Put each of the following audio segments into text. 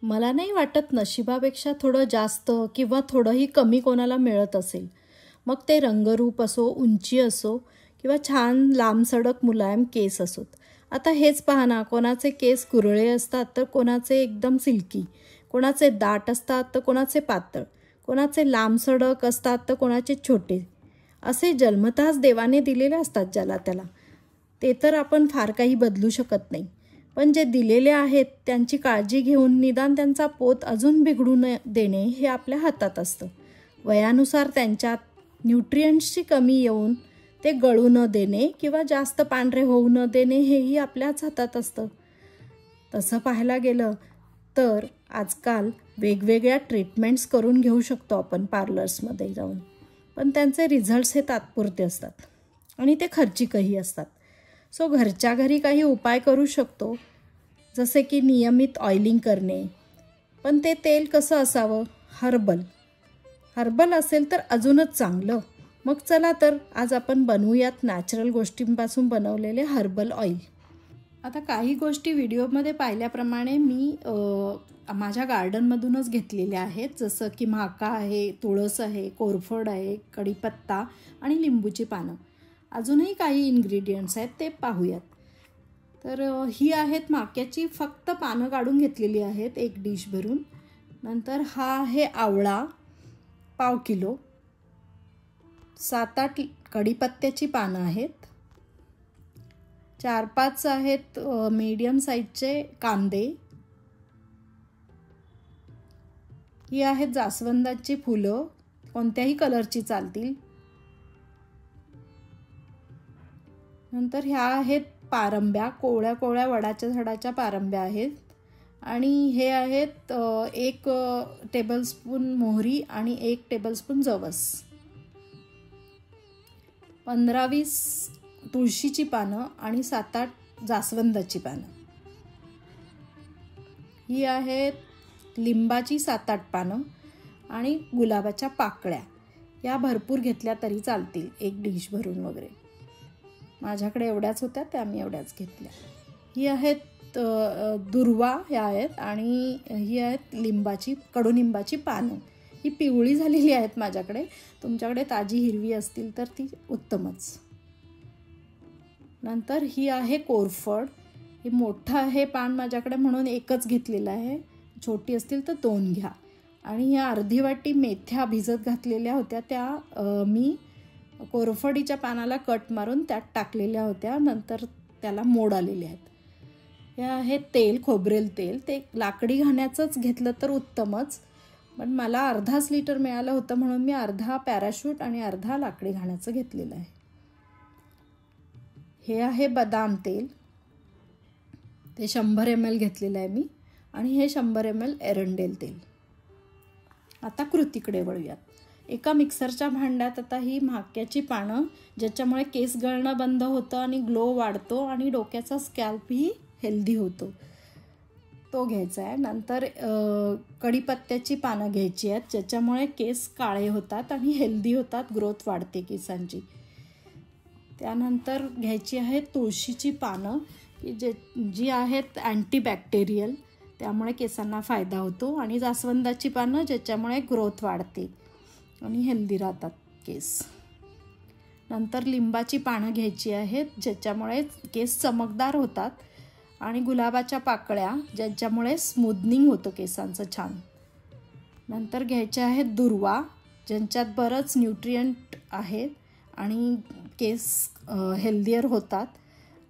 मला नाही वाटत नशिबापेक्षा थोडं जास्त किंवा थोडंही कमी कोणाला मिळत असेल. मग ते रंगरूप असो, उंची असो किंवा छान लांबसडक मुलायम केस असोत. आता हेच पहा ना, कोणाचे केस कुरळे असतात तर कोणाचे एकदम सिल्की, कोणाचे दाट असतात तर कोणाचे पातळ, कोणाचे लांबसडक असतात तर कोणाचे छोटे. असे जन्मतःच देवाने दिलेले असतात ज्याला त्याला. ते तर आपण फार काही बदलू शकत नाही. पण जे दिलेले आहेत त्यांची काळजी घेऊन निदान त्यांचा पोत अजून बिघडू न देणे हे आपल्या हातात असतं. वयानुसार त्यांच्यात न्यूट्रिएंट्सची कमी येऊन ते गळू न देणे किंवा जास्त पांढरे होऊ न देणे हेही आपल्याच हातात असतं. तसं पाहायला गेलं तर आजकाल वेगवेगळ्या ट्रीटमेंट्स करून घेऊ शकतो आपण पार्लर्समध्ये जाऊन. पण त्यांचे रिझल्ट्स हे तात्पुरते असतात आणि ते खर्चिकही असतात. सो घरच्या घरी काही उपाय करू शकतो, जसे की नियमित ऑइलिंग करणे. पण ते तेल कसं असावं? हर्बल असेल तर अजूनच चांगलं. मग चला तर आज आपण बनवूयात नॅचरल गोष्टींपासून बनवलेले हर्बल ऑइल. आता काही गोष्टी व्हिडिओमध्ये पाहिल्याप्रमाणे मी माझ्या गार्डनमधूनच घेतलेल्या आहेत. जसं की माका आहे, तुळस आहे, कोरफड आहे, कढीपत्ता आणि लिंबूची पानं. अजूनही काही इन्ग्रेडियंट्स आहेत ते पाहूयात. तर ही आहेत माक्याची फक्त पानं काढून घेतलेली आहेत 1 डिश भरून. नंतर हा आहे आवळा 1/2 किलो, 7-8 कढीपत्त्याची पानं आहेत, 4-5 आहेत मीडियम साईजचे कांदे. ही आहेत जास्वंदाची फुलं, कोणत्याही कलरची चालतील. नंतर ह्या आहेत पारंब्या, कोवळ्या कोवळ्या वडाच्या झाडाच्या पारंब्या आहेत. आणि हे आहेत 1 टेबलस्पून मोहरी आणि 1 टेबलस्पून जवस, 15-20 तुळशीची पानं आणि 7-8 जास्वंदाची पानं. ही आहेत लिंबाची 7-8 पानं आणि गुलाबाच्या पाकळ्या. या भरपूर घेतल्या तरी चालतील 1 डिश भरून वगैरे. माझ्याकडे एवढ्याच होत्या त्या मी एवढ्याच घेतल्या. ही आहेत दुर्वा ह्या आहेत आणि ही आहेत कडुनिंबाची पानं. ही पिवळी झालेली आहेत माझ्याकडे. तुमच्याकडे ताजी हिरवी असतील तर ती उत्तमच. नंतर ही आहे कोरफड. ही मोठं आहे पान माझ्याकडे म्हणून 1च घेतलेलं आहे. छोटी असतील तर 2 घ्या. आणि ह्या अर्धी वाटी मेथ्या भिजत घातलेल्या होत्या त्या मी कोरफडीच्या पानाला कट मारून त्यात टाकलेल्या होत्या. नंतर त्याला मोड आलेले आहेत. हे आहे तेल, खोबरेल तेल. ते लाकडी घाण्याचंच घेतलं तर उत्तमच, पण मला अर्धाच लिटर मिळालं होतं म्हणून मी अर्धा पॅराशूट आणि अर्धा लाकडी घाण्याचं घेतलेलं आहे. हे आहे बदाम तेल, ते 100 ml घेतलेलं आहे मी. आणि हे 100 ml एरंडेल तेल. आता कृतीकडे वळूयात. एका मिक्सरच्या भांड्यात आता ही माक्याची पानं, ज्याच्यामुळे केस गळणं बंद होतं आणि ग्लो वाढतो आणि डोक्याचा स्कॅल्पही हेल्दी होतो, तो घ्यायचा आहे. नंतर कढीपत्त्याची पानं घ्यायची आहेत, ज्याच्यामुळे केस काळे होतात आणि हेल्दी होतात, ग्रोथ वाढते केसांची. त्यानंतर घ्यायची आहे तुळशीची पानं, की जी आहेत अँटीबॅक्टेरियल, त्यामुळे केसांना फायदा होतो. आणि जास्वंदाची पानं, ज्याच्यामुळे ग्रोथ वाढते आणि हेल्दी राहतात केस. नंतर लिंबाची पानं घ्यायची आहेत, ज्याच्यामुळे केस चमकदार होतात. आणि गुलाबाच्या पाकळ्या, ज्याच्यामुळे स्मूदनिंग होतं केसांचं छान. नंतर घ्यायचे आहेत दुर्वा, ज्यांच्यात बरंच न्यूट्रिएंट आहेत आणि केस हेल्दियर होतात.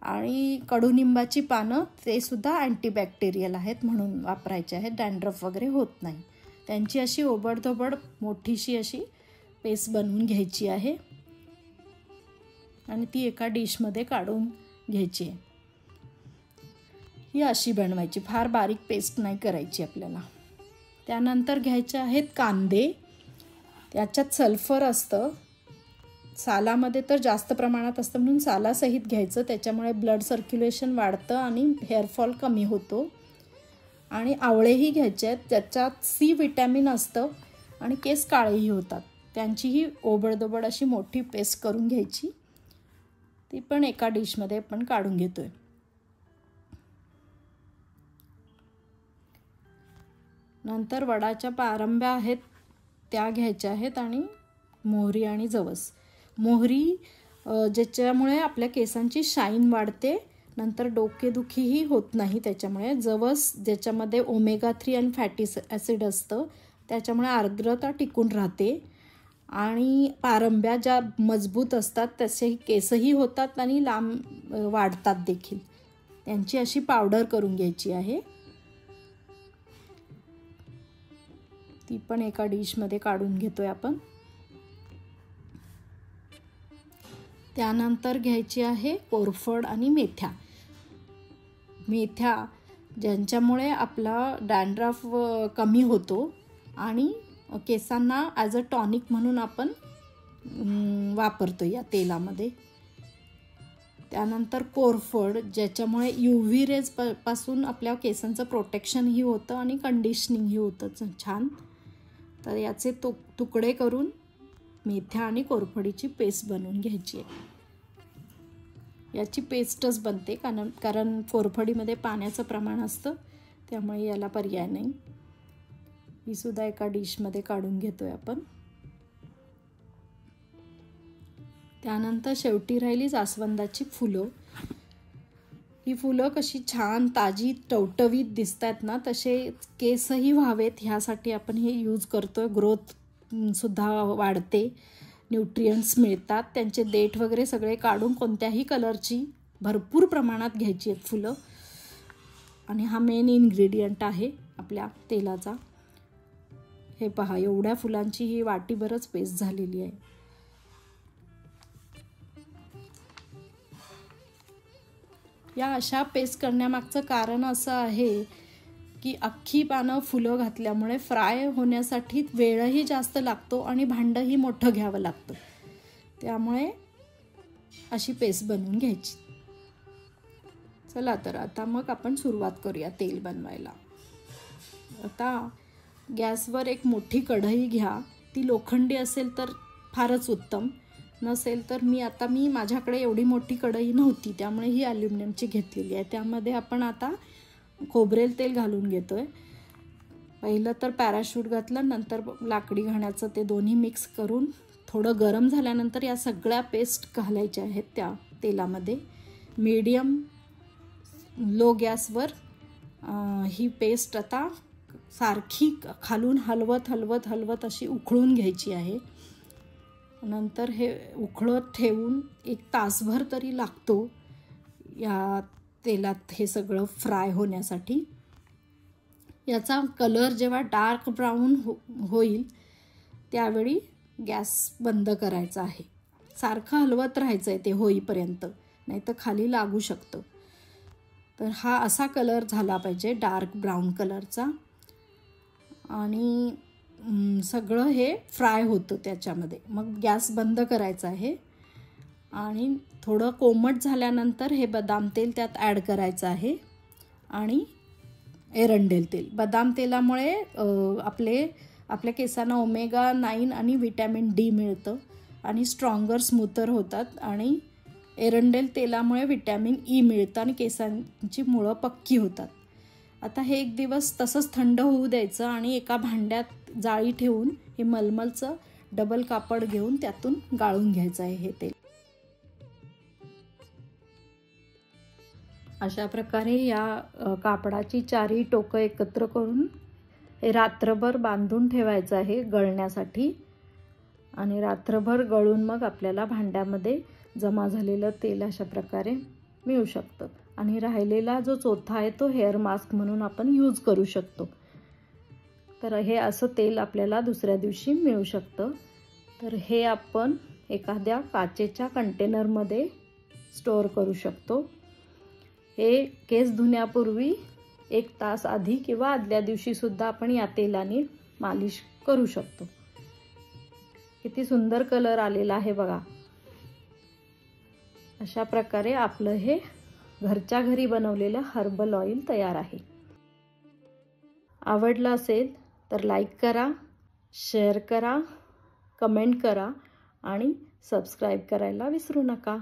आणि कडुनिंबाची पानं, ते सुद्धा अँटीबॅक्टेरियल आहेत म्हणून वापरायचे आहेत. डॅन्ड्रफ वगैरे होत नाही. त्यांची अशी ओबडधोबड मोठीशी अशी पेस्ट बनवून घ्यायची आहे आणि ती एका डिशमध्ये काढून घ्यायची आहे. ही अशी बनवायची, फार बारीक पेस्ट नाही करायची आपल्याला. त्यानंतर घ्यायचे आहेत कांदे. त्याच्यात सल्फर असतं, सालामध्ये तर जास्त प्रमाणात असतं म्हणून सालासहित घ्यायचं. त्याच्यामुळे ब्लड सर्क्युलेशन वाढतं आणि हेअरफॉल कमी होतो. आणि आवळेही घ्यायचे आहेत, त्याच्यात C विटॅमिन असतं आणि केस काळेही होतात. त्यांचीही ओबडधोबड अशी मोठी पेस्ट करून घ्यायची. ती पण एका डिशमध्ये आपण काढून घेतोय. नंतर वडाच्या पारंब्या आहेत त्या घ्यायच्या आहेत आणि मोहरी आणि जवस. मोहरी ज्याच्यामुळे आपल्या केसांची शाईन वाढते, नंतर डोकेदुखीही होत नाही त्याच्यामुळे. जवस ज्याच्यामध्ये ओमेगा 3 आणि फॅटी ॲसिड असतं त्याच्यामुळे आर्द्रता टिकून राहते. आणि पारंब्या ज्या मजबूत असतात तसे केसही होतात आणि लांब वाढतात देखील. त्यांची अशी पावडर करून घ्यायची आहे. ती पण एका डिशमध्ये काढून घेतोय आपण. त्यानंतर घ्यायची आहे कोरफड आणि मेथ्या. मेथ्या ज्यांच्यामुळे आपला डॅन्ड्रफ कमी होतो आणि केसांना ॲज अ टॉनिक म्हणून आपण वापरतो या तेलामध्ये. त्यानंतर कोरफड ज्याच्यामुळे UV रेज पासून आपल्या केसांचं प्रोटेक्शनही होतं आणि कंडिशनिंगही होतं छान. तर याचे तुकडे करून मेथ्या आणि कोरफडीची पेस्ट बनवून घ्यायची आहे. याची पेस्टच बनते कारण कोरफडीमध्ये पाण्याचं प्रमाण असतं, त्यामुळे याला पर्याय नाही. ही सुद्धा एका डिशमध्ये काढून घेतोय आपण. त्यानंतर शेवटी राहिली जास्वंदाची फुलं. ही फुलं कशी छान ताजी टवटवीत दिसतात ना, तसे केसही व्हावेत ह्यासाठी आपण हे यूज करतोय. ग्रोथ सुद्धा वाढते, न्यूट्रियंट्स मिळतात. त्यांचे देठ वगैरे सगळे काढून कोणत्याही कलरची भरपूर प्रमाणात घ्यायची आहेत फुलं. आणि हा मेन इन्ग्रेडियंट आहे आपल्या तेलाचा. हे पहा, एवढ्या फुलांची ही वाटीभरच पेस्ट झालेली आहे. या अशा पेस्ट करण्यामागचं कारण असं आहे की अख्खी पानं फुलं घातल्यामुळे फ्राय होण्यासाठी वेळही जास्त लागतो आणि भांडंही मोठं घ्यावं लागतं. त्यामुळे अशी पेस्ट बनवून घ्यायची. चला तर आता मग आपण सुरुवात करूया तेल बनवायला. आता गॅसवर एक मोठी कढई घ्या. ती लोखंडी असेल तर फारच उत्तम, नसेल तर मी माझ्याकडे एवढी मोठी कढई नव्हती त्यामुळे ही ॲल्युमिनियमची घेतलेली आहे. त्यामध्ये आपण आता खोबरेल तेल घालून घेतोय. पहिलं तर पॅराशूट घातलं, नंतर लाकडी घाण्याचं, ते दोन्ही मिक्स करून थोडं गरम झाल्यानंतर या सगळ्या पेस्ट घालायच्या आहेत त्या तेलामध्ये. मीडियम लो गॅसवर ही पेस्ट आता सारखी खालून हलवत अशी उकळून घ्यायची आहे. नंतर हे उकळत ठेवून 1 तासभर तरी लागतो या तेलात हे सगळं फ्राय होण्यासाठी. याचा कलर जेव्हा डार्क ब्राऊन होईल त्यावेळी गॅस बंद करायचा आहे. सारखं हलवत राहायचं आहे ते होईपर्यंत, नाही तर खाली लागू शकतं. तर हा असा कलर झाला पाहिजे, डार्क ब्राऊन कलरचा. आणि सगळं हे फ्राय होतं त्याच्यामध्ये. मग गॅस बंद करायचा आहे आणि थोडं कोमट झाल्यानंतर हे बदाम तेल त्यात ॲड करायचं आहे आणि एरंडेल तेल. बदाम तेलामुळे आपल्या केसांना ओमेगा 9 आणि विटॅमिन D मिळतं आणि स्ट्रॉंगर स्मूथर होतात. आणि एरंडेल तेलामुळे विटॅमिन E मिळतं आणि केसांची मुळं पक्की होतात. आता हे 1 दिवस तसंच थंड होऊ द्यायचं आणि एका भांड्यात जाळी ठेवून हे मलमलचं डबल कापड घेऊन त्यातून गाळून घ्यायचं आहे हे तेल. अशा प्रकारे या कापडाची 4ही टोकं एकत्र करून हे रात्रभर बांधून ठेवायचं आहे गळण्यासाठी. आणि रात्रभर गळून मग आपल्याला भांड्यामध्ये जमा झालेलं तेल अशा प्रकारे मिळू शकतं. आणि राहिलेला जो चोथा आहे तो हेअर मास्क म्हणून आपण यूज करू शकतो. तर हे असं तेल आपल्याला दुसऱ्या दिवशी मिळू शकतं. तर हे आपण एखाद्या काचेच्या कंटेनरमध्ये स्टोअर करू शकतो. हे केस धुण्यापूर्वी 1 तास आधी किंवा आदल्या दिवशीसुद्धा आपण या तेलाने मालिश करू शकतो. किती सुंदर कलर आलेला आहे बघा. अशा प्रकारे आपलं हे घरच्या घरी बनवलेलं हर्बल ऑइल तयार आहे. आवडलं असेल तर लाईक करा, शेअर करा, कमेंट करा आणि सबस्क्राईब करायला विसरू नका.